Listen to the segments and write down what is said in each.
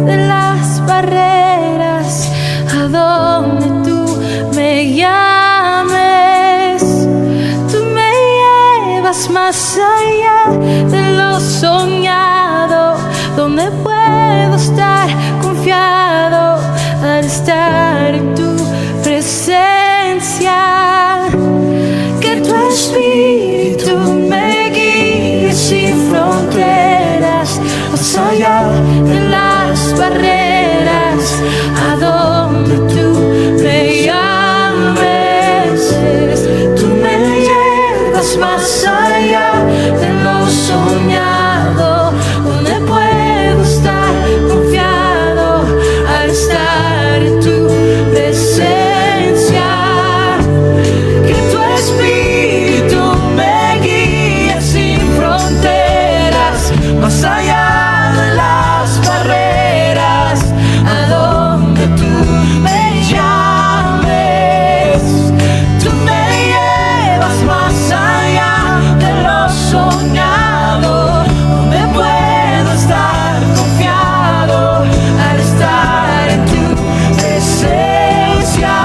de las barreras, a donde tú me llames. Tú me llevas más allá de lo soñado, donde puedo estar confiado al estar en tu presencia. Que tu espíritu me guíe sin fronteras, más allá de las barreras, a donde tú me llames. Tú me llevas más allá de lo soñado, donde puedo estar confiado al estar en tu presencia. Que tu espíritu me guíe sin fronteras, más allá de las barreras, a donde tú me llames. Tú me llevas más allá de lo soñado, donde puedo estar confiado al estar en tu presencia.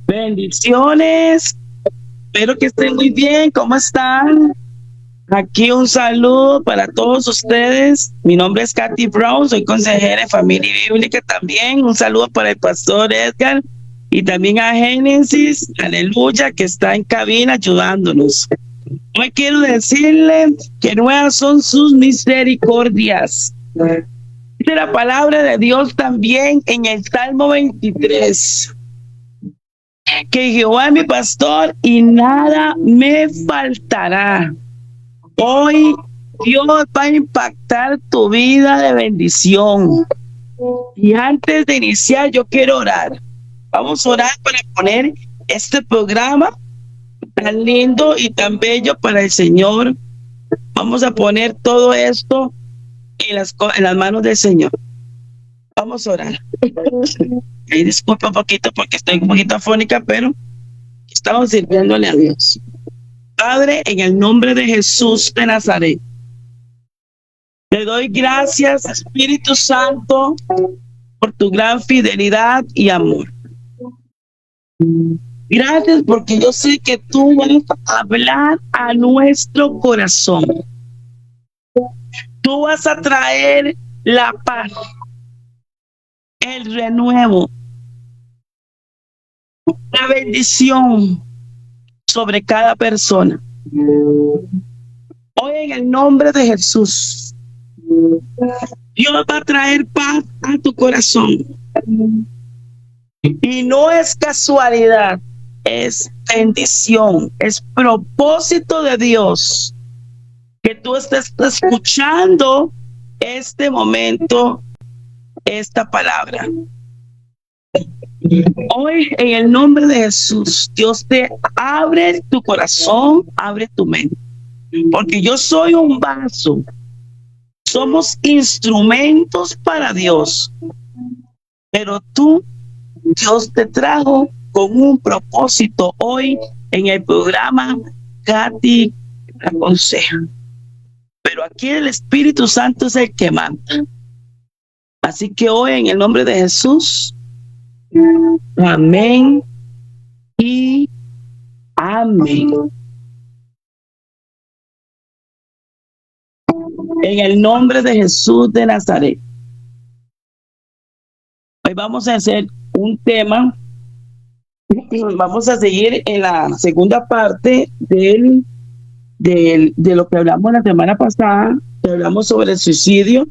Bendiciones, espero que estén muy bien. ¿Cómo están? Aquí un saludo para todos ustedes. Mi nombre es Katy Brown, soy consejera de familia bíblica también. Un saludo para el pastor Edgar y también a Génesis, aleluya, que está en cabina ayudándonos. Hoy quiero decirle que nuevas son sus misericordias. Dice la palabra de Dios también en el Salmo 23. Que Jehová es mi pastor y nada me faltará. Hoy Dios va a impactar tu vida de bendición. Y antes de iniciar, yo quiero orar. Vamos a orar para poner este programa tan lindo y tan bello para el Señor. Vamos a poner todo esto en las manos del Señor. Vamos a orar. Y disculpa un poquito porque estoy un poquito afónica, pero estamos sirviéndole a Dios. Padre, en el nombre de Jesús de Nazaret, te doy gracias, Espíritu Santo, por tu gran fidelidad y amor. Gracias porque yo sé que tú vas a hablar a nuestro corazón. Tú vas a traer la paz, el renuevo, la bendición sobre cada persona. Hoy en el nombre de Jesús, Dios va a traer paz a tu corazón. Y no es casualidad, es bendición, es propósito de Dios que tú estés escuchando este momento, esta palabra. Hoy en el nombre de Jesús, Dios te abre tu corazón, abre tu mente. porque yo soy un vaso. Somos instrumentos para Dios, pero tú, Dios te trajo con un propósito hoy en el programa Katy aconseja. Pero aquí el Espíritu Santo es el que manda. Así que hoy en el nombre de Jesús, amén y amén. En el nombre de Jesús de Nazaret. Hoy vamos a hacer un tema. Vamos a seguir en la segunda parte de lo que hablamos la semana pasada, que hablamos sobre el suicidio.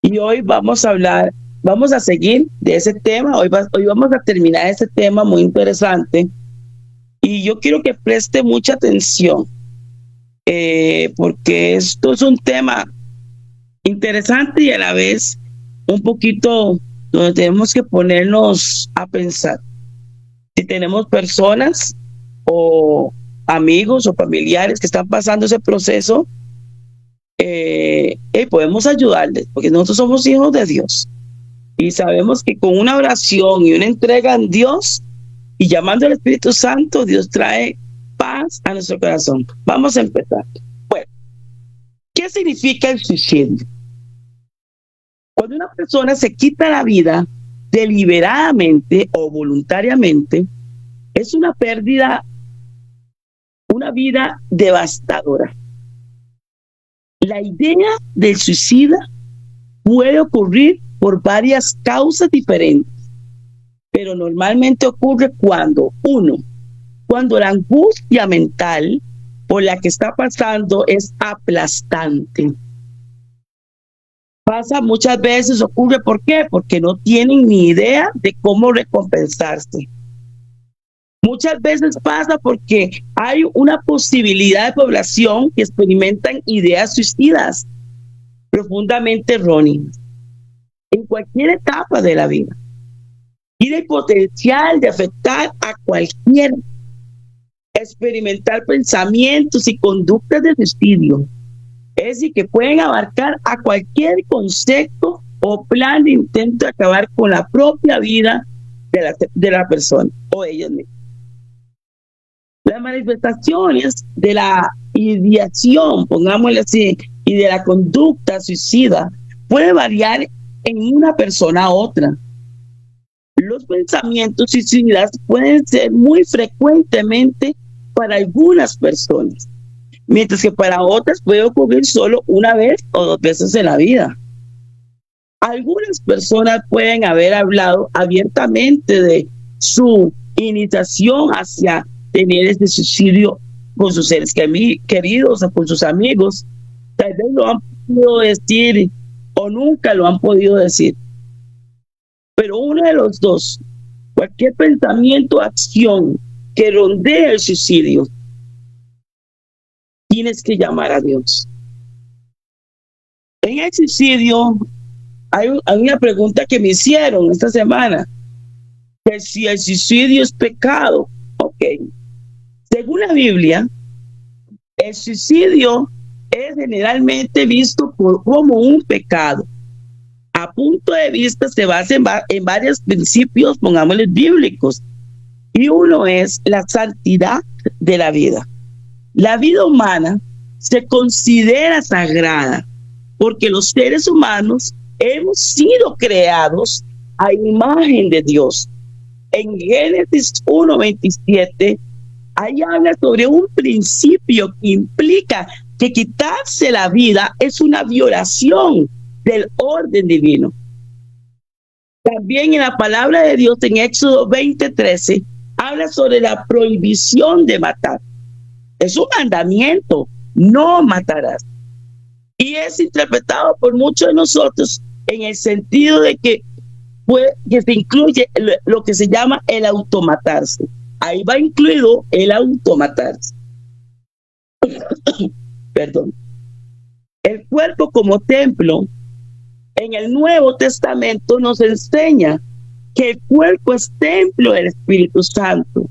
Y hoy vamos a seguir de ese tema. Hoy vamos a terminar ese tema muy interesante. Y yo quiero que preste mucha atención, porque esto es un tema interesante y a la vez un poquito donde tenemos que ponernos a pensar. Si tenemos personas o amigos o familiares que están pasando ese proceso, podemos ayudarles, porque nosotros somos hijos de Dios y sabemos que con una oración y una entrega en Dios y llamando al Espíritu Santo, Dios trae paz a nuestro corazón. Vamos a empezar. Bueno, ¿qué significa el suicidio? Cuando una persona se quita la vida deliberadamente o voluntariamente, es una pérdida, una vida devastadora. La idea del suicida puede ocurrir por varias causas diferentes, pero normalmente ocurre cuando la angustia mental por la que está pasando es aplastante. Pasa muchas veces, ocurre, ¿por qué? Porque no tienen ni idea de cómo recompensarse. Muchas veces pasa porque hay una posibilidad de población que experimentan ideas suicidas profundamente erróneas en cualquier etapa de la vida. Tiene el potencial de afectar a cualquiera, experimentar pensamientos y conductas de suicidio. Es decir, que pueden abarcar a cualquier concepto o plan de intento de acabar con la propia vida de la persona o ellos mismos. Las manifestaciones de la ideación, pongámosle así, y de la conducta suicida puede variar en una persona a otra. Los pensamientos suicidas pueden ser muy frecuentemente para algunas personas, mientras que para otras puede ocurrir solo una vez o dos veces en la vida. Algunas personas pueden haber hablado abiertamente de su iniciación hacia tener este suicidio con sus seres queridos o con sus amigos. Tal vez lo han podido decir o nunca lo han podido decir. Pero uno de los dos, cualquier pensamiento o acción que rondee el suicidio, tienes que llamar a Dios. En el suicidio hay una pregunta que me hicieron esta semana, que si el suicidio es pecado. Ok. Según la Biblia, el suicidio es generalmente visto como un pecado. A punto de vista se basa en varios principios, pongámosles bíblicos, y uno es la santidad de la vida. La vida humana se considera sagrada porque los seres humanos hemos sido creados a imagen de Dios. En Génesis 1:27, ahí habla sobre un principio que implica que quitarse la vida es una violación del orden divino. También en la palabra de Dios en Éxodo 20:13 habla sobre la prohibición de matar. Es un mandamiento, no matarás. Y es interpretado por muchos de nosotros en el sentido de que se incluye lo que se llama el automatarse. Ahí va incluido el automatarse. Perdón. El cuerpo como templo, en el Nuevo Testamento nos enseña que el cuerpo es templo del Espíritu Santo.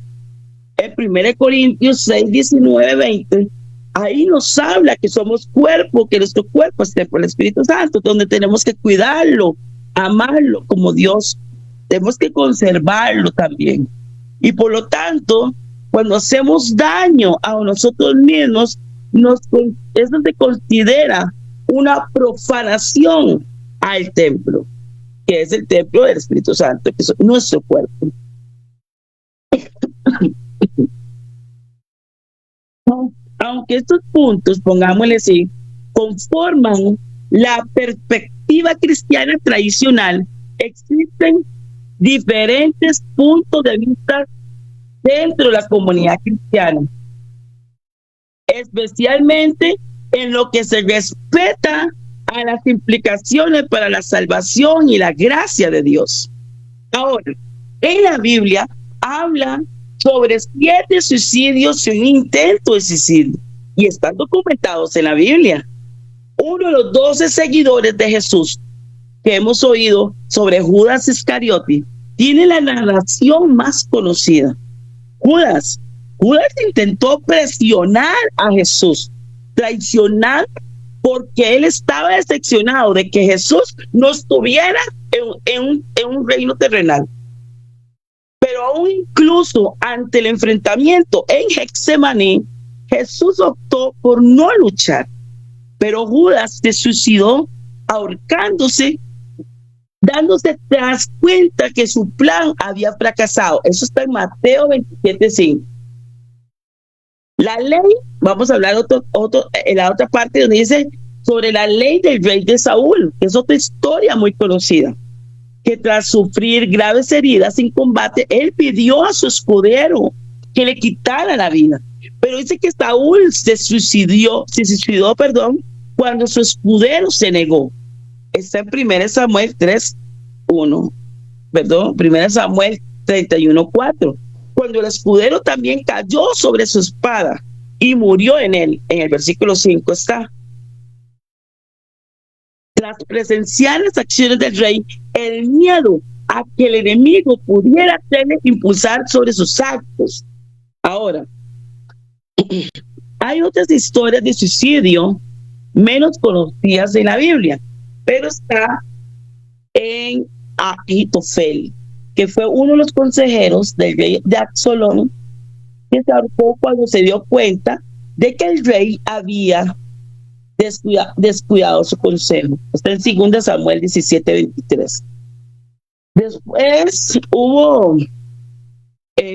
En 1 Corintios 6:19-20 ahí nos habla que somos cuerpo, que nuestro cuerpo esté por el Espíritu Santo, donde tenemos que cuidarlo, amarlo como Dios. Tenemos que conservarlo también. Y por lo tanto, cuando hacemos daño a nosotros mismos, eso se considera una profanación al templo, que es el templo del Espíritu Santo, que es nuestro cuerpo. Aunque estos puntos, pongámosle así, conforman la perspectiva cristiana tradicional, existen diferentes puntos de vista dentro de la comunidad cristiana, especialmente en lo que se respeta a las implicaciones para la salvación y la gracia de Dios. Ahora, en la Biblia habla sobre 7 suicidios y un intento de suicidio, y están documentados en la Biblia. Uno de los 12 seguidores de Jesús que hemos oído sobre Judas Iscariote tiene la narración más conocida. Judas intentó presionar a Jesús, traicionar, porque él estaba decepcionado de que Jesús no estuviera en un reino terrenal. Pero aún incluso ante el enfrentamiento en Getsemaní, Jesús optó por no luchar. Pero Judas se suicidó ahorcándose, dándose tras cuenta que su plan había fracasado. Eso está en Mateo 27:5. La ley, vamos a hablar en la otra parte donde dice sobre la ley del rey de Saúl, que es otra historia muy conocida, que tras sufrir graves heridas en combate, él pidió a su escudero que le quitara la vida. Pero dice que Saúl se suicidó, cuando su escudero se negó. Está en 1 Samuel 1 Samuel 31:4. Cuando el escudero también cayó sobre su espada y murió en él. En el versículo 5 está. Tras presenciar las acciones del rey, el miedo a que el enemigo pudiera hacerle impulsar sobre sus actos. Ahora, hay otras historias de suicidio menos conocidas en la Biblia, pero está en Ahitofel, que fue uno de los consejeros del rey de Absalón, que se ahorcó cuando se dio cuenta de que el rey había descuidado su consejo. Está en 2 Samuel 17:23. Después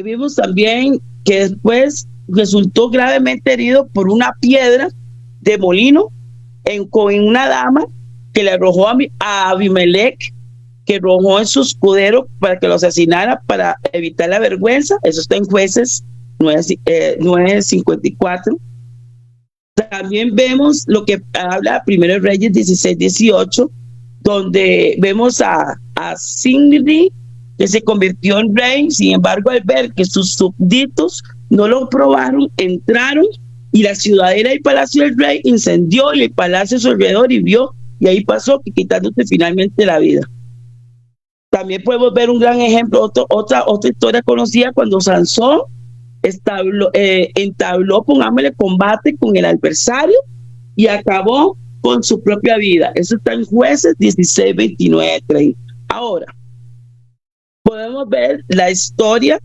vimos también que después resultó gravemente herido por una piedra de molino con una dama que le arrojó a Abimelech, que arrojó en su escudero para que lo asesinara para evitar la vergüenza. Eso está en Jueces 9:54. También vemos lo que habla 1 Reyes 16:18, donde vemos a Zimri, que se convirtió en rey. Sin embargo, al ver que sus súbditos no lo aprobaron, entraron y la ciudadela y palacio del rey incendió y el palacio a su alrededor hirvió, y ahí pasó, quitándose finalmente la vida. También podemos ver un gran ejemplo, otra historia conocida, cuando Sansón entabló, pongámosle, combate con el adversario y acabó con su propia vida. Eso está en Jueces 16:29-30. Ahora, podemos ver la historia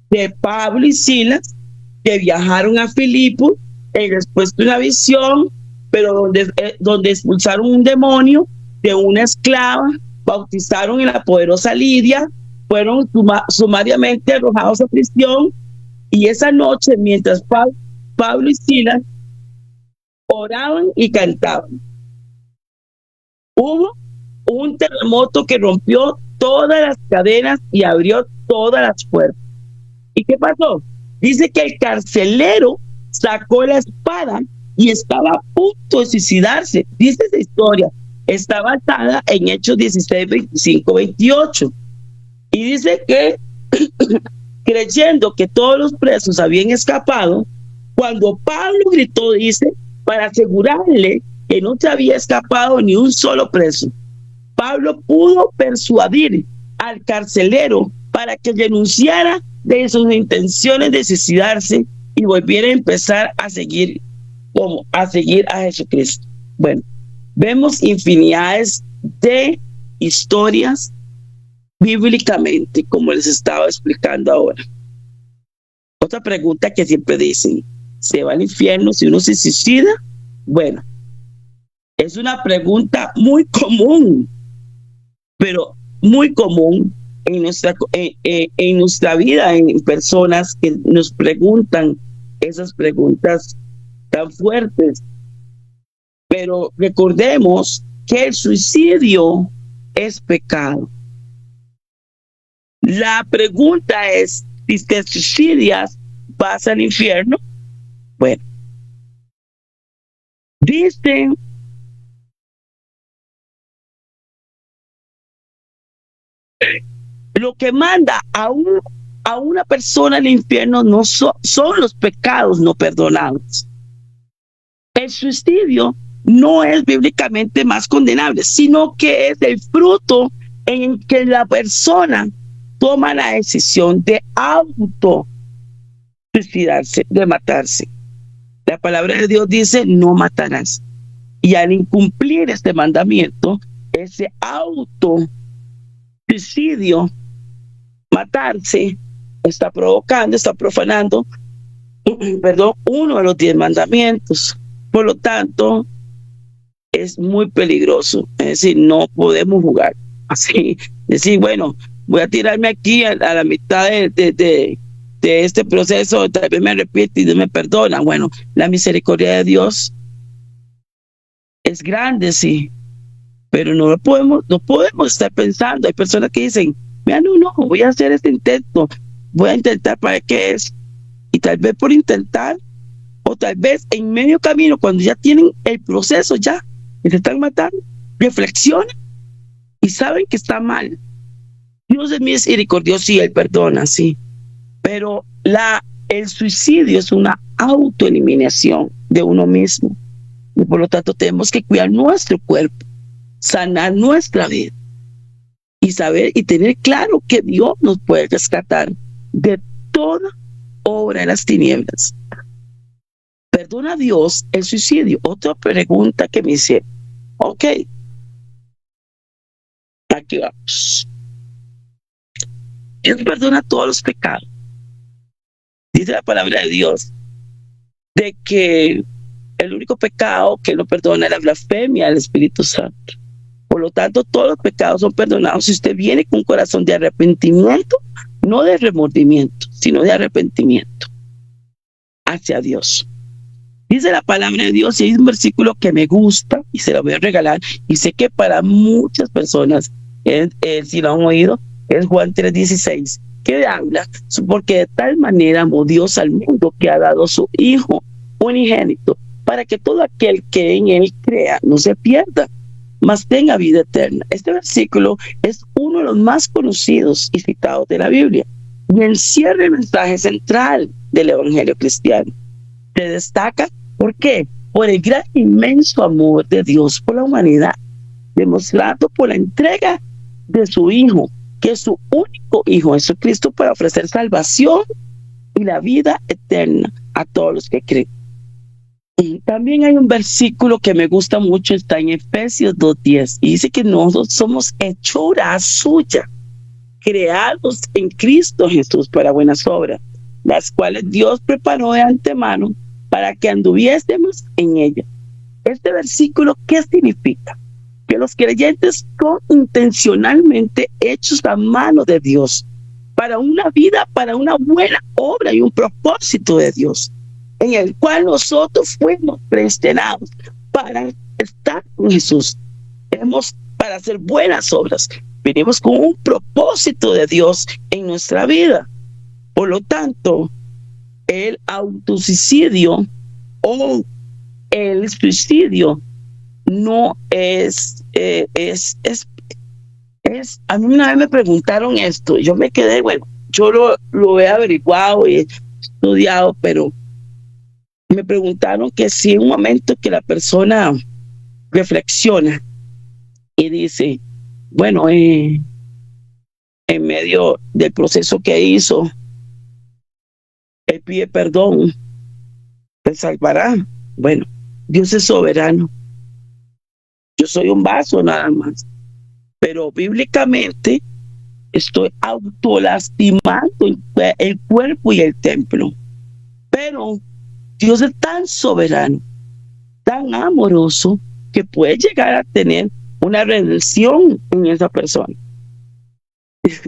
de Pablo y Silas, que viajaron a Filipo en respuesta a una visión, pero donde expulsaron un demonio de una esclava, bautizaron en la poderosa Lidia, fueron sumariamente arrojados a prisión, y esa noche, mientras Pablo y Silas oraban y cantaban, hubo un terremoto que rompió todas las cadenas y abrió todas las puertas. ¿Y qué pasó? Dice que el carcelero sacó la espada y estaba a punto de suicidarse. Dice esa historia. Está basada en Hechos 16:25-28. Y dice que creyendo que todos los presos habían escapado, cuando Pablo gritó, dice, para asegurarle que no se había escapado ni un solo preso, Pablo pudo persuadir al carcelero para que renunciara de sus intenciones de suicidarse y volviera a empezar a seguir como a seguir a Jesucristo. Bueno, vemos infinidades de historias bíblicamente, como les estaba explicando ahora. Otra pregunta que siempre dicen, ¿se va al infierno si uno se suicida? Bueno, es una pregunta muy común, pero muy común en nuestra vida, en personas que nos preguntan esas preguntas tan fuertes. Pero recordemos que el suicidio es pecado. La pregunta es, si te suicidas, ¿vas al infierno? Bueno, dicen lo que manda a una persona al infierno no son los pecados no perdonados. El suicidio no es bíblicamente más condenable, sino que es el fruto en que la persona toma la decisión de auto suicidarse, de matarse. La palabra de Dios dice, no matarás. Y al incumplir este mandamiento, ese auto suicidio, matarse, está provocando, está profanando, perdón, uno de los 10 mandamientos. Por lo tanto, es muy peligroso. Es decir, no podemos jugar así. Decir, bueno, voy a tirarme aquí a la mitad de este proceso, tal vez me arrepiento y no me perdona. Bueno, la misericordia de Dios es grande, sí, pero no podemos estar pensando. Hay personas que dicen, mira, no, voy a hacer este intento, voy a intentar para qué es, y tal vez por intentar, o tal vez en medio camino, cuando ya tienen el proceso ya, y se están matando, reflexionan y saben que está mal. Dios es misericordioso y Él perdona, sí, pero el suicidio es una autoeliminación de uno mismo, y por lo tanto tenemos que cuidar nuestro cuerpo, sanar nuestra vida y saber y tener claro que Dios nos puede rescatar de toda obra de las tinieblas. ¿Perdona a Dios el suicidio? Otra pregunta que me hice. Ok, aquí vamos. Dios perdona todos los pecados. Dice la palabra de Dios de que el único pecado que no perdona es la blasfemia del Espíritu Santo. Por lo tanto, todos los pecados son perdonados si usted viene con un corazón de arrepentimiento, no de remordimiento, sino de arrepentimiento hacia Dios. Dice la palabra de Dios, y hay un versículo que me gusta y se lo voy a regalar, y sé que para muchas personas, si lo han oído, es Juan 3:16, que habla, porque de tal manera amó Dios al mundo que ha dado su Hijo unigénito, para que todo aquel que en Él crea no se pierda, mas tenga vida eterna. Este versículo es uno de los más conocidos y citados de la Biblia, y encierra el mensaje central del Evangelio cristiano. Se destaca, ¿por qué? Por el gran inmenso amor de Dios por la humanidad, demostrado por la entrega de su Hijo, que es su único Hijo, Jesucristo, para ofrecer salvación y la vida eterna a todos los que creen. Y también hay un versículo que me gusta mucho, está en Efesios 2:10, y dice que nosotros somos hechura suya, creados en Cristo Jesús para buenas obras, las cuales Dios preparó de antemano para que anduviésemos en ella. Este versículo, ¿qué significa? Que los creyentes son intencionalmente hechos a mano de Dios para una vida, para una buena obra y un propósito de Dios, en el cual nosotros fuimos predestinados para estar con Jesús. Para hacer buenas obras. Venimos con un propósito de Dios en nuestra vida. Por lo tanto, el autosuicidio o el suicidio no es, a mí una vez me preguntaron esto, yo me quedé, bueno, yo lo he averiguado y he estudiado, pero me preguntaron que si en un momento que la persona reflexiona y dice, bueno, en medio del proceso que hizo, él pide perdón, ¿te salvará? Bueno, Dios es soberano. Yo soy un vaso nada más. Pero bíblicamente estoy autolastimando el cuerpo y el templo. Pero Dios es tan soberano, tan amoroso, que puede llegar a tener una redención en esa persona.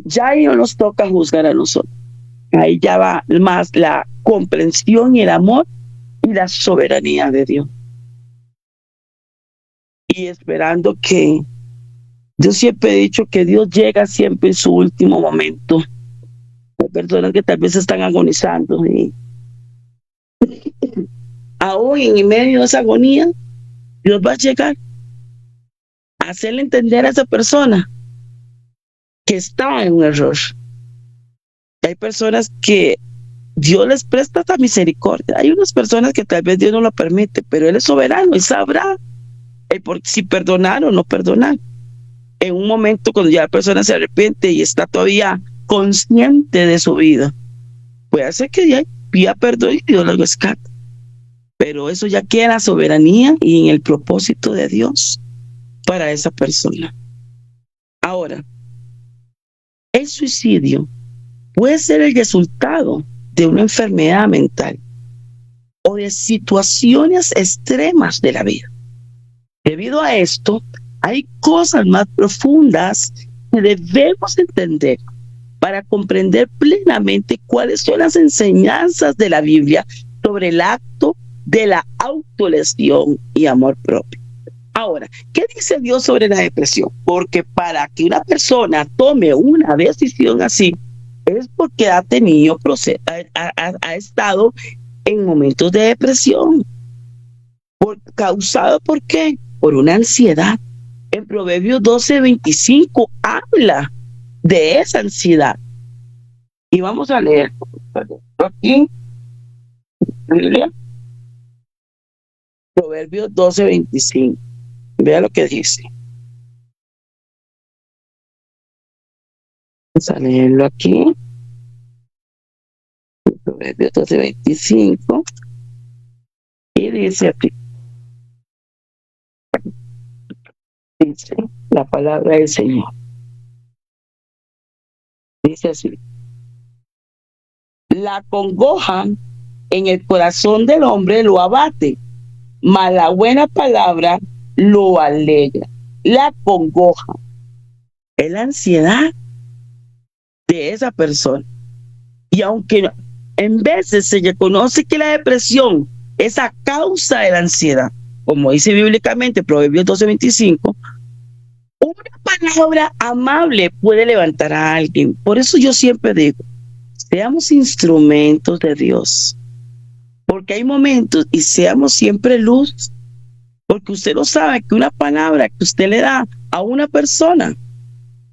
Ya ahí no nos toca juzgar a nosotros. Ahí ya va más la comprensión y el amor y la soberanía de Dios. Y esperando que, yo siempre he dicho que Dios llega siempre en su último momento. Hay personas que tal vez están agonizando y aún en medio de esa agonía, Dios va a llegar a hacerle entender a esa persona que está en un error. Hay personas que Dios les presta esta misericordia. Hay unas personas que tal vez Dios no lo permite, pero Él es soberano y sabrá si perdonar o no perdonar. En un momento cuando ya la persona se arrepiente y está todavía consciente de su vida, puede ser que ya pida perdón y Dios lo rescate. Pero eso ya queda en la soberanía y en el propósito de Dios para esa persona. Ahora, el suicidio puede ser el resultado de una enfermedad mental o de situaciones extremas de la vida. Debido a esto, hay cosas más profundas que debemos entender para comprender plenamente cuáles son las enseñanzas de la Biblia sobre el acto de la autolesión y amor propio. Ahora, ¿qué dice Dios sobre la depresión? Porque para que una persona tome una decisión así, es porque ha tenido ha estado en momentos de depresión. ¿Causado por qué? Por una ansiedad. En Proverbios 12:25 habla de esa ansiedad. Y vamos a leer aquí, Biblia, Proverbios 12:25. Vea lo que dice. Vamos a leerlo aquí. Proverbios 12:25. Y dice aquí. Dice la palabra del Señor. Dice así: la congoja en el corazón del hombre lo abate, mas la buena palabra lo alegra. La congoja es la ansiedad de esa persona. Y aunque en veces se reconoce que la depresión es a causa de la ansiedad, como dice bíblicamente Proverbios 12:25, una palabra amable puede levantar a alguien. Por eso yo siempre digo, seamos instrumentos de Dios, porque hay momentos, y seamos siempre luz, porque usted no sabe que una palabra que usted le da a una persona,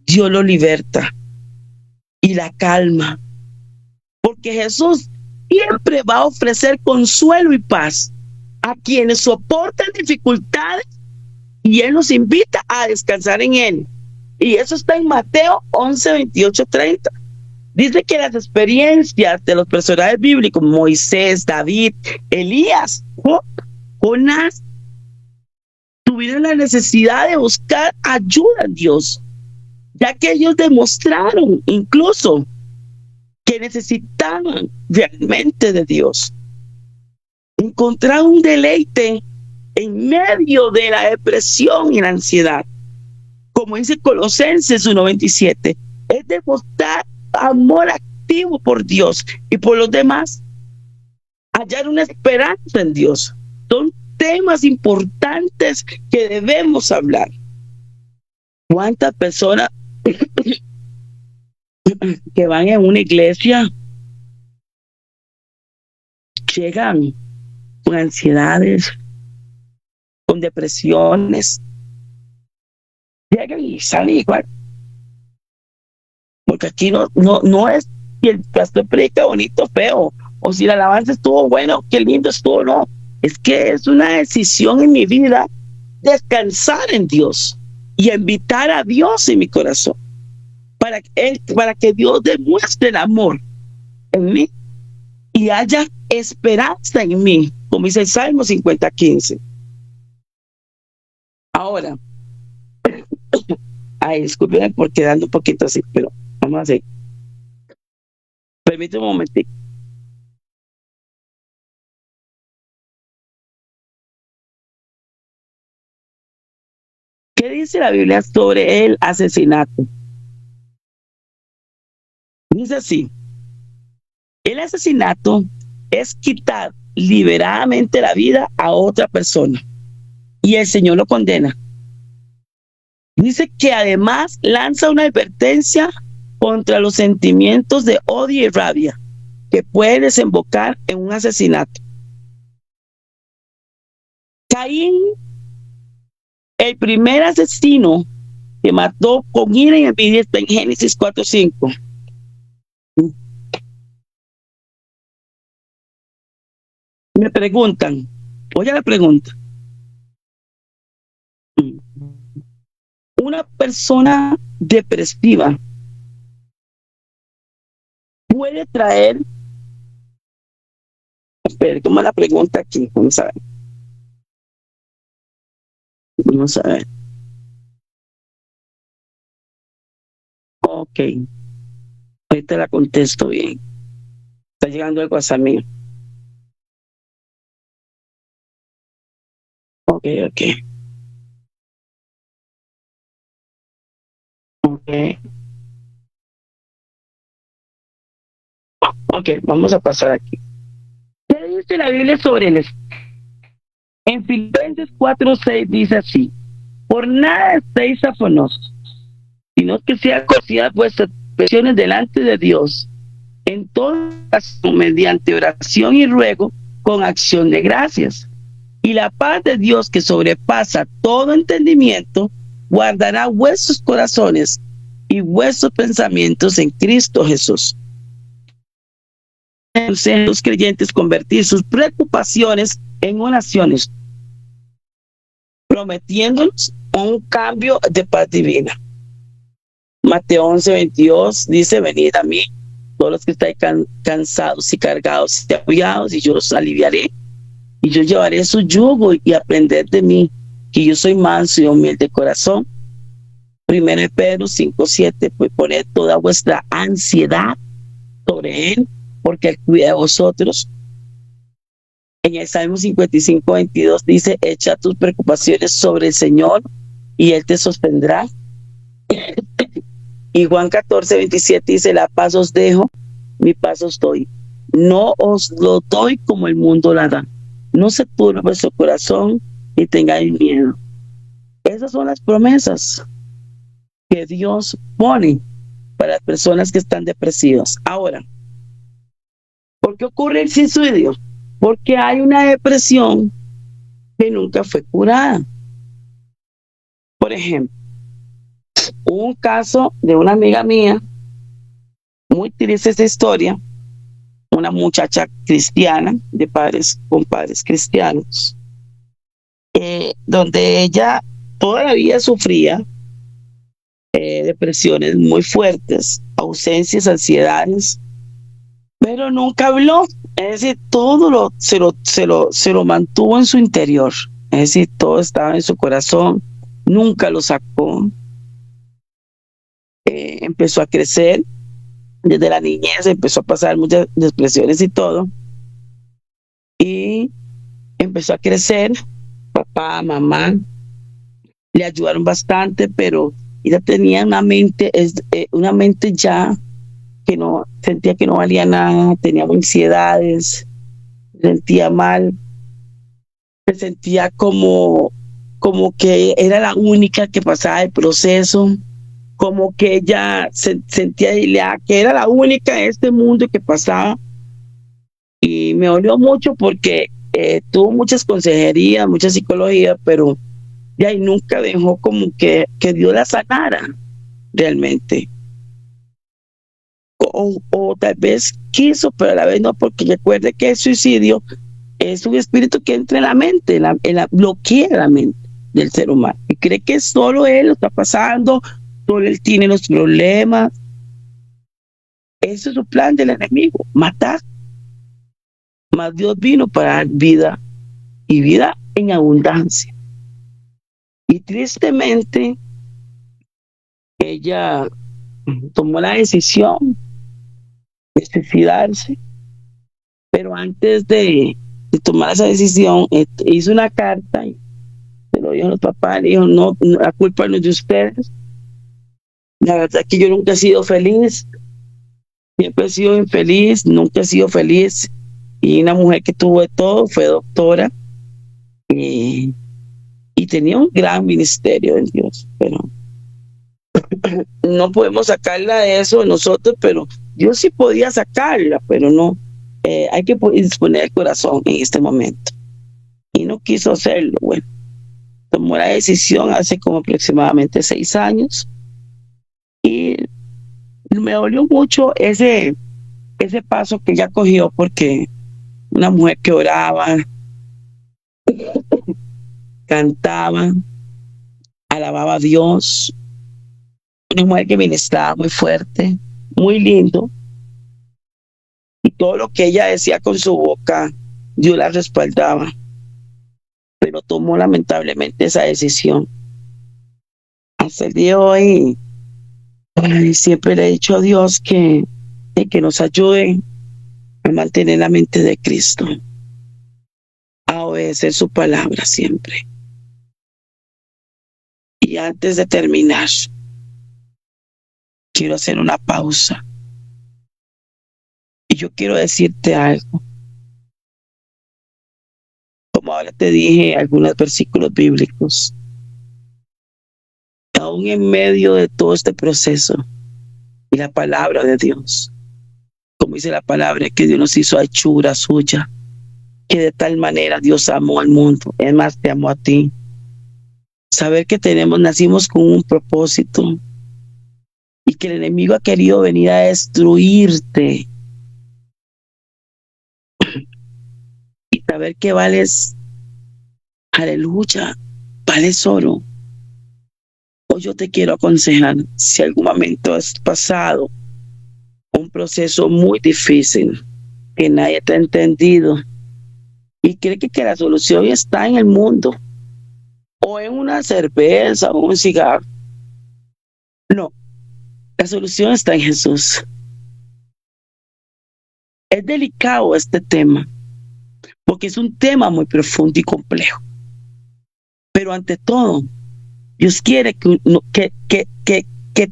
Dios lo liberta y la calma, porque Jesús siempre va a ofrecer consuelo y paz a quienes soportan dificultades, y Él nos invita a descansar en Él. Y eso está en Mateo 11:28-30. Dice que las experiencias de los personajes bíblicos, Moisés, David, Elías, Jonás, tuvieron la necesidad de buscar ayuda en Dios, ya que ellos demostraron incluso que necesitaban realmente de Dios. Encontrar un deleite en medio de la depresión y la ansiedad, como dice Colosenses 1:27, es demostrar amor activo por Dios y por los demás, hallar una esperanza en Dios. Son temas importantes que debemos hablar. ¿Cuántas personas que van en una iglesia llegan con ansiedades, con depresiones, llegan y salen igual? Porque aquí no es si el pastor predica bonito o feo, o si la alabanza estuvo bueno, qué lindo estuvo, no. Es que es una decisión en mi vida descansar en Dios y invitar a Dios en mi corazón para que Dios demuestre el amor en mí y haya esperanza en mí como dice el Salmo 50:15. Ahora, ay, discúlpenme por quedando un poquito así, pero vamos a seguir. Permíteme un momentito. ¿Qué dice la Biblia sobre el asesinato? Dice así: el asesinato es quitar deliberadamente la vida a otra persona y el Señor lo condena. Dice que además lanza una advertencia contra los sentimientos de odio y rabia que puede desembocar en un asesinato. Caín, el primer asesino que mató con ira y envidia, está en Génesis 4:5. Me preguntan, oye la pregunta, ¿una persona depresiva puede traer? Espera, ¿cómo es la pregunta aquí? Vamos a ver. Vamos a ver. Ok, ahorita la contesto bien. Está llegando el WhatsApp mío. Ok, ok. Ok. Ok, vamos a pasar aquí. ¿Qué dice la Biblia sobre el espíritu? En Filipenses 4:6 dice así: por nada estéis afanosos, sino que sean conocidas vuestras peticiones delante de Dios, en todo caso, mediante oración y ruego, con acción de gracias. Y la paz de Dios, que sobrepasa todo entendimiento, guardará vuestros corazones y vuestros pensamientos en Cristo Jesús. Los creyentes convertir sus preocupaciones en oraciones, prometiéndonos un cambio de paz divina. Mateo 11:22 dice: venid a mí, todos los que estáis cansados y cargados y agobiados, y yo los aliviaré. Y yo llevaré su yugo y aprended de mí, que yo soy manso y humilde de corazón. Primero de Pedro 5:7, pues poned toda vuestra ansiedad sobre él, porque él cuida de vosotros. En el Salmo 55:22 dice: echa tus preocupaciones sobre el Señor y él te sostendrá. Y Juan 14:27 dice: la paz os dejo, mi paz os doy. No os lo doy como el mundo la da. No se turbe vuestro corazón ni tengáis miedo. Esas son las promesas que Dios pone para las personas que están depresivas. Ahora, ¿por qué ocurre el suicidio? Porque hay una depresión que nunca fue curada. Por ejemplo, un caso de una amiga mía, muy triste esa historia, una muchacha cristiana, con padres cristianos, donde ella todavía sufría depresiones muy fuertes, ausencias, ansiedades, pero nunca habló. Es decir, todo se lo mantuvo en su interior. Es decir, todo estaba en su corazón, nunca lo sacó. Empezó a crecer desde la niñez, empezó a pasar muchas depresiones y todo, y empezó a crecer. Papá, mamá le ayudaron bastante, pero ella tenía una mente ya que no sentía que no valía nada, tenía ansiedades, se sentía mal, se sentía como que era la única que pasaba el proceso, como que ella sentía que era la única de este mundo que pasaba. Y me dolió mucho porque tuvo muchas consejerías, mucha psicología, pero de ahí nunca dejó como que Dios la sanara realmente. O tal vez quiso, pero a la vez no, porque recuerde que el suicidio es un espíritu que entra en la mente, bloquea la mente del ser humano y cree que solo él lo está pasando, solo él tiene los problemas. Ese es su plan del enemigo: matar. mas Dios vino para dar vida y vida en abundancia. Y tristemente, ella tomó la decisión de suicidarse, pero antes de tomar esa decisión, hizo una carta y se lo dijo a los papás, le dijo, no, la culpa no es de ustedes. La verdad es que yo nunca he sido feliz, siempre he sido infeliz, nunca he sido feliz. Y una mujer que tuvo de todo, fue doctora y, y tenía un gran ministerio en Dios, pero no podemos sacarla de eso nosotros, pero yo sí podía sacarla, pero no. Hay que disponer el corazón en este momento. Y no quiso hacerlo. Bueno, tomó la decisión hace como aproximadamente 6 años y me dolió mucho ese paso que ella cogió, porque una mujer que oraba, cantaba, alababa a Dios, una mujer que ministraba muy fuerte, muy lindo, y todo lo que ella decía con su boca, Dios la respaldaba, pero tomó lamentablemente esa decisión. Hasta el día de hoy, siempre le he dicho a Dios que nos ayude a mantener la mente de Cristo, a obedecer su palabra siempre. Y antes de terminar, quiero hacer una pausa. Y yo quiero decirte algo. Como ahora te dije, algunos versículos bíblicos. Aún en medio de todo este proceso y la palabra de Dios, como dice la palabra, que Dios nos hizo hechura suya, que de tal manera Dios amó al mundo, es más, te amó a ti. Saber que nacimos con un propósito y que el enemigo ha querido venir a destruirte, y saber que vales, aleluya, vales oro. Hoy yo te quiero aconsejar, si algún momento has pasado un proceso muy difícil que nadie te ha entendido y cree que la solución está en el mundo o en una cerveza o un cigarro. No, la solución está en Jesús. Es delicado este tema porque es un tema muy profundo y complejo, pero ante todo Dios quiere que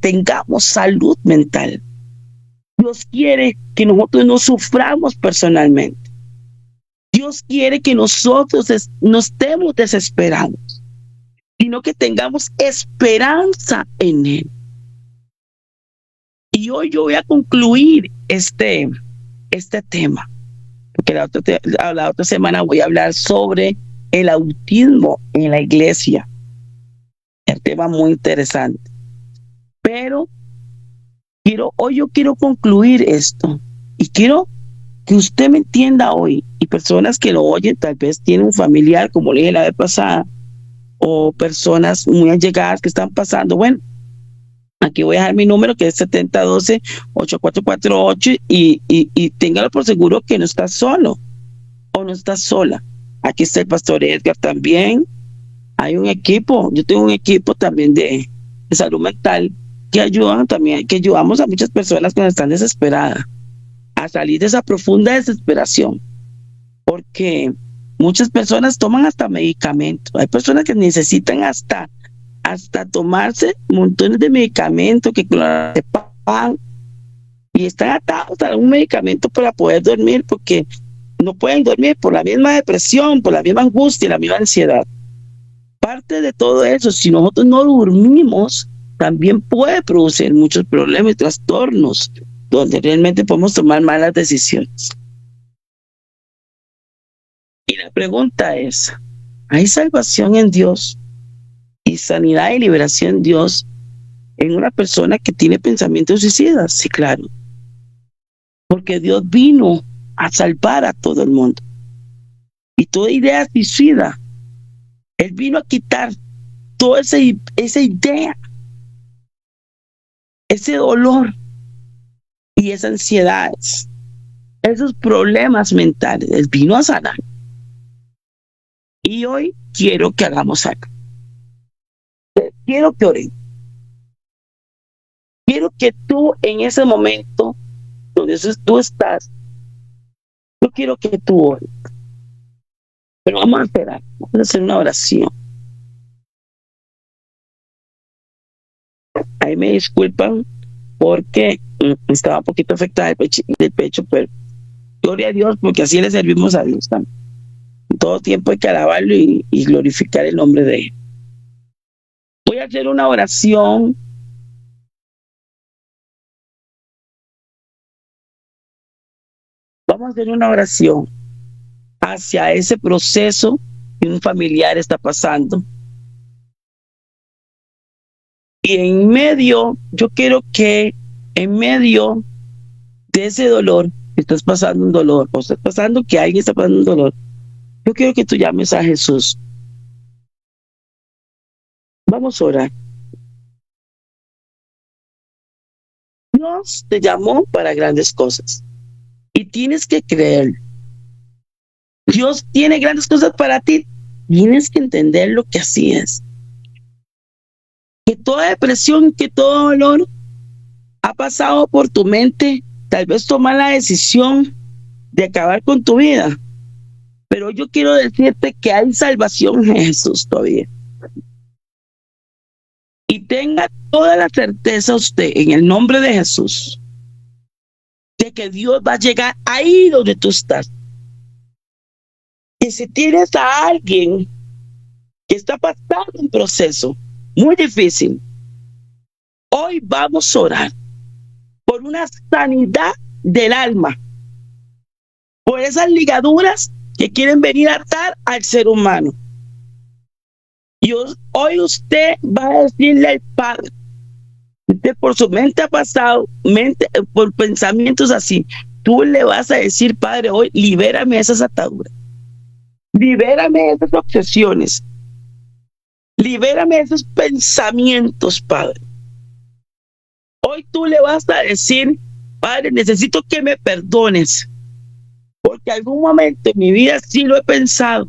tengamos salud mental. Dios quiere que nosotros no suframos personalmente. Dios quiere que nosotros no estemos desesperados, sino que tengamos esperanza en Él. Y hoy yo voy a concluir este tema, porque la otra semana voy a hablar sobre el autismo en la iglesia. El tema muy interesante. Pero hoy yo quiero concluir esto y quiero que usted me entienda hoy, y personas que lo oyen tal vez tienen un familiar, como le dije la vez pasada, o personas muy allegadas que están pasando. Bueno, aquí voy a dejar mi número, que es 7012-8448, y téngalo por seguro que no está solo o no está sola. Aquí está el pastor Edgar también. Hay un equipo, yo tengo un equipo también de salud mental que ayudamos a muchas personas que están desesperadas a salir de esa profunda desesperación, porque muchas personas toman hasta medicamentos. Hay personas que necesitan hasta tomarse montones de medicamentos que clonazepam, y están atados a un medicamento para poder dormir, porque no pueden dormir por la misma depresión, por la misma angustia y la misma ansiedad. Parte de todo eso, si nosotros no dormimos, también puede producir muchos problemas y trastornos, donde realmente podemos tomar malas decisiones. Y la pregunta es, ¿hay salvación en Dios y sanidad y liberación en Dios en una persona que tiene pensamientos suicidas? Sí, claro. Porque Dios vino a salvar a todo el mundo. Y toda idea suicida, Él vino a quitar toda esa idea, ese dolor y esas ansiedades. esos problemas mentales. Él vino a sanar. Y hoy quiero que hagamos algo. Quiero que oremos. Quiero que tú en ese momento donde tú estás, yo quiero que tú ores. Pero vamos a esperar. Vamos a hacer una oración. Ahí me disculpan porque estaba un poquito afectada del pecho, pero gloria a Dios, porque así le servimos a Dios también. En todo tiempo hay que alabarlo y glorificar el nombre de Él. Voy a hacer una oración. Vamos a hacer una oración hacia ese proceso que un familiar está pasando. Y en medio, yo quiero que en medio de ese dolor, estás pasando un dolor, o estás pasando que alguien está pasando un dolor, yo quiero que tú llames a Jesús. Vamos a orar. Dios te llamó para grandes cosas y tienes que creer. Dios tiene grandes cosas para ti. Tienes que entender lo que así es. Que toda depresión, que todo dolor ha pasado por tu mente, tal vez tomar la decisión de acabar con tu vida. Pero yo quiero decirte que hay salvación en Jesús todavía. Y tenga toda la certeza usted, en el nombre de Jesús, de que Dios va a llegar ahí donde tú estás. Que si tienes a alguien que está pasando un proceso muy difícil, hoy vamos a orar por una sanidad del alma, por esas ligaduras que quieren venir a atar al ser humano. Y hoy usted va a decirle al Padre, usted por su mente ha pasado, por pensamientos así, tú le vas a decir, Padre, hoy libérame de esas ataduras, libérame de esas obsesiones, libérame de esos pensamientos, Padre. Hoy tú le vas a decir, Padre, necesito que me perdones, porque algún momento en mi vida sí lo he pensado,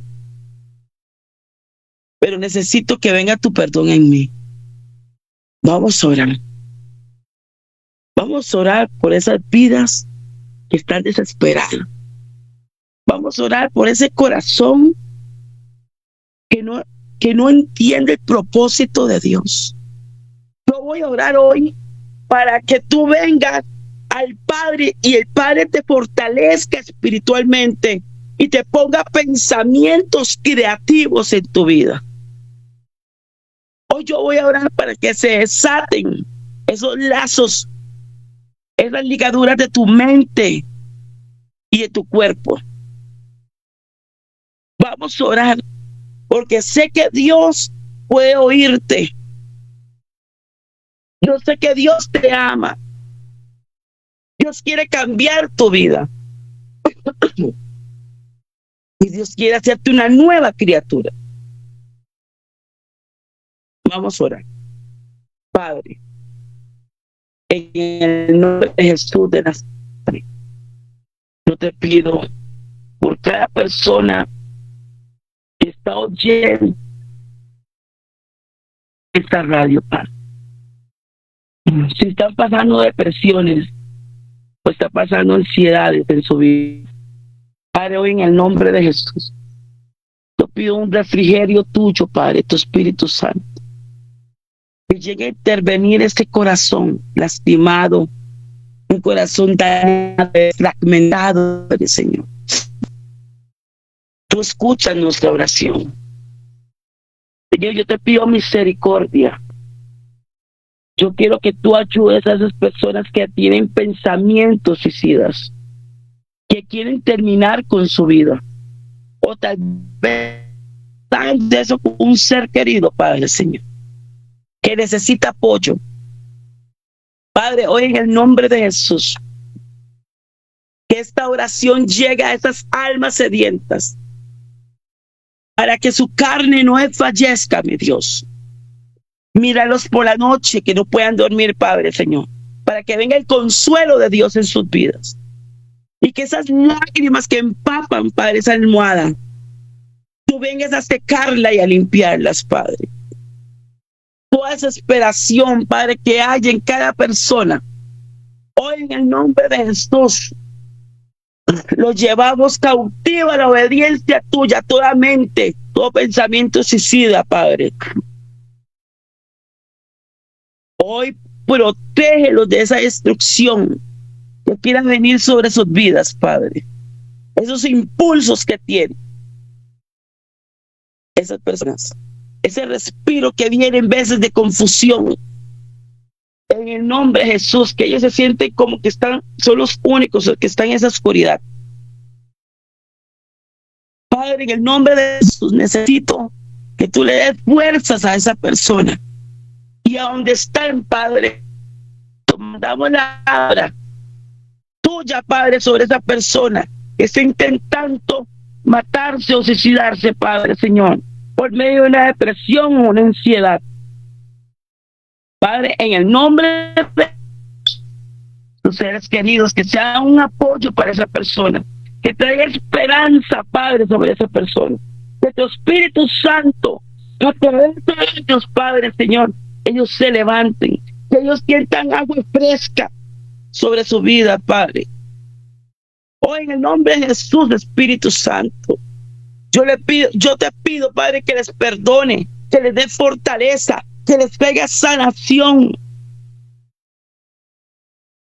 pero necesito que venga tu perdón en mí. Vamos a orar. Vamos a orar por esas vidas que están desesperadas. Vamos a orar por ese corazón que no entiende el propósito de Dios. Yo voy a orar hoy para que tú vengas al Padre y el Padre te fortalezca espiritualmente y te ponga pensamientos creativos en tu vida. Hoy yo voy a orar para que se desaten esos lazos, esas ligaduras de tu mente y de tu cuerpo. Vamos a orar porque sé que Dios puede oírte. Yo sé que Dios te ama. Dios quiere cambiar tu vida. Y Dios quiere hacerte una nueva criatura. Vamos a orar. Padre, en el nombre de Jesús de Nazaret, yo te pido por cada persona que está oyendo esta radio, Padre. Si están pasando depresiones o está pasando ansiedades en su vida, Padre, hoy en el nombre de Jesús, yo pido un refrigerio tuyo, Padre, tu Espíritu Santo, que llegue a intervenir este corazón lastimado, un corazón dañado, fragmentado, Señor. Tú escuchas nuestra oración. Señor, yo te pido misericordia. Yo quiero que tú ayudes a esas personas que tienen pensamientos suicidas, que quieren terminar con su vida, o tal vez están de eso con un ser querido, Padre, Señor, que necesita apoyo. Padre, hoy en el nombre de Jesús, que esta oración llegue a esas almas sedientas, para que su carne no desfallezca, mi Dios. Míralos por la noche que no puedan dormir, Padre, Señor, para que venga el consuelo de Dios en sus vidas. y que esas lágrimas que empapan, Padre, esa almohada, tú vengas a secarla y a limpiarlas, Padre. Toda esa desesperación, Padre, que hay en cada persona, hoy en el nombre de Jesús, lo llevamos cautivo a la obediencia tuya, toda mente, todo pensamiento suicida, Padre. Hoy protégelos de esa destrucción que quiera venir sobre sus vidas, Padre. Esos impulsos que tienen esas personas, ese respiro que viene en veces de confusión. En el nombre de Jesús, que ellos se sienten como que son los únicos que están en esa oscuridad. Padre, en el nombre de Jesús, necesito que tú le des fuerzas a esa persona. Y a donde están, Padre, tomamos la palabra tuya, Padre, sobre esa persona que está intentando matarse o suicidarse, Padre, Señor, por medio de una depresión o una ansiedad. Padre, en el nombre de tus seres queridos, que sea un apoyo para esa persona, que traiga esperanza, Padre, sobre esa persona, que tu Espíritu Santo, a través de ellos, Padre, Señor, ellos se levanten, que ellos sientan agua fresca sobre su vida, Padre. Hoy en el nombre de Jesús, Espíritu Santo, yo te pido, Padre, que les perdone, que les dé fortaleza, que les traiga sanación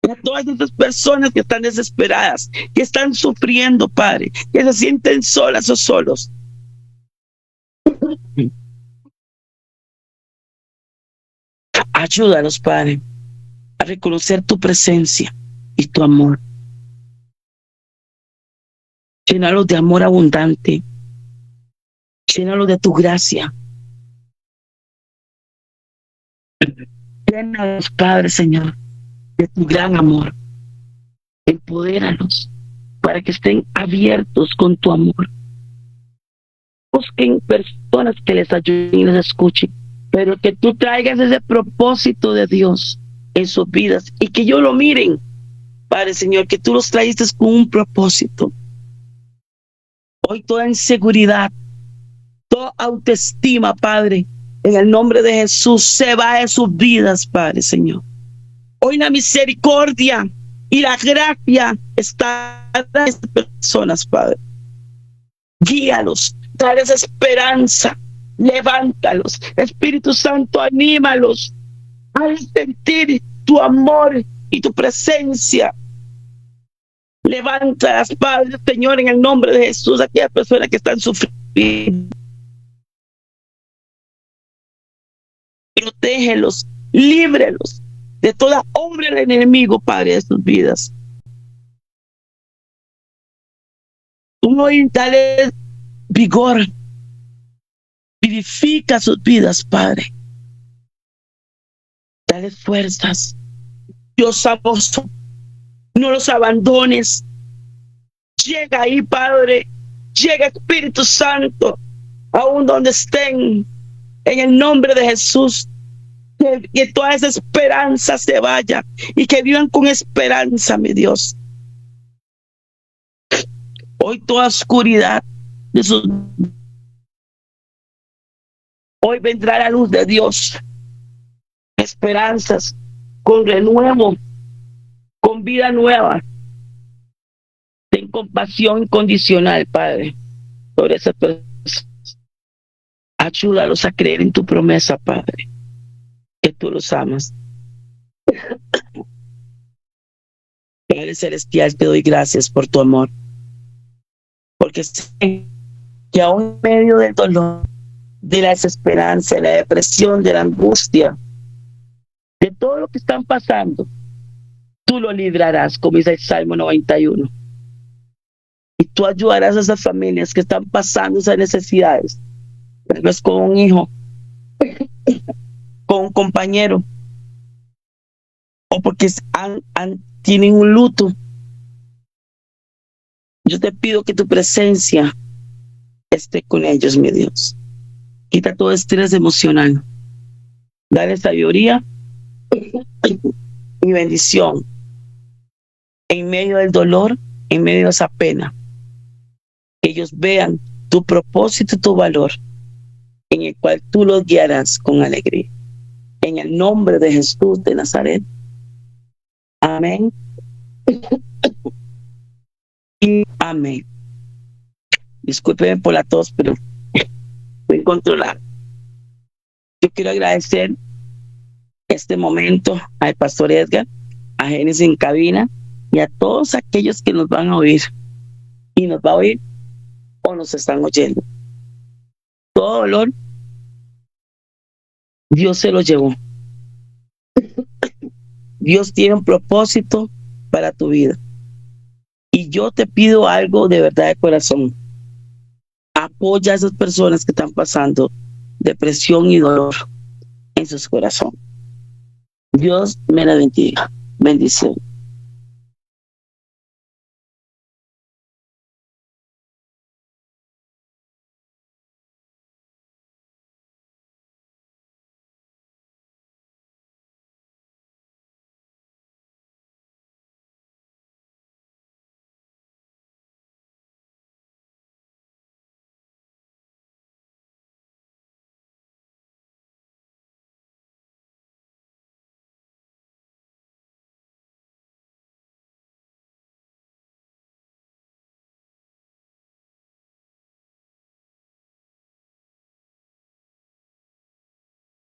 a todas esas personas que están desesperadas, que están sufriendo, Padre, que se sienten solas o solos. Ayúdanos, Padre, a reconocer tu presencia y tu amor. Llénalos de amor abundante. Llénalos de tu gracia. Llénalos, Padre, Señor, de tu gran amor. Empodéralos para que estén abiertos con tu amor. Busquen personas que les ayuden y les escuchen, pero que tú traigas ese propósito de Dios en sus vidas y que ellos lo miren, Padre, Señor, que tú los traíste con un propósito. Hoy toda inseguridad, toda autoestima, Padre, en el nombre de Jesús, se va de sus vidas, Padre, Señor. Hoy la misericordia y la gracia está en estas personas, Padre. Guíalos, dales esperanza, levántalos. Espíritu Santo, anímalos a sentir tu amor y tu presencia. Levántalas, Padre, Señor, en el nombre de Jesús, aquellas personas que están sufriendo. Protégelos, líbrelos de toda obra del enemigo, Padre, de sus vidas. Hoy dale vigor, vivifica sus vidas, Padre. Dale fuerzas. Dios amoroso, no los abandones. Llega ahí, Padre. Llega, Espíritu Santo, aún donde estén, en el nombre de Jesús. Que toda esa esperanza se vaya y que vivan con esperanza, mi Dios. Hoy toda oscuridad de sus... Hoy vendrá la luz de Dios. Esperanzas con renuevo, con vida nueva. Ten compasión incondicional, Padre, sobre esas personas. Ayúdalos a creer en tu promesa, Padre, que tú los amas. Padre Celestial, te doy gracias por tu amor, porque sé que aún en medio del dolor, de la desesperanza, de la depresión, de la angustia, de todo lo que están pasando, tú lo librarás, como dice el Salmo 91. Y tú ayudarás a esas familias que están pasando esas necesidades, tal vez con un hijo, con un compañero, o porque tienen un luto. Yo te pido que tu presencia esté con ellos, mi Dios. Quita todo estrés emocional. Dale sabiduría y bendición en medio del dolor en medio de esa pena, que ellos vean tu propósito y tu valor, en el cual tú los guiarás con alegría. En el nombre de Jesús de Nazaret. Amén. Y amén. Discúlpenme por la tos, pero voy a controlar. Yo quiero agradecer este momento al pastor Edgar, a Génesis en cabina y a todos aquellos que nos van a oír y nos va a oír o nos están oyendo. Todo dolor Dios se lo llevó. Dios tiene un propósito para tu vida. Y yo te pido algo de verdad de corazón. Apoya a esas personas que están pasando depresión y dolor en sus corazones. Dios me la bendiga. Bendición.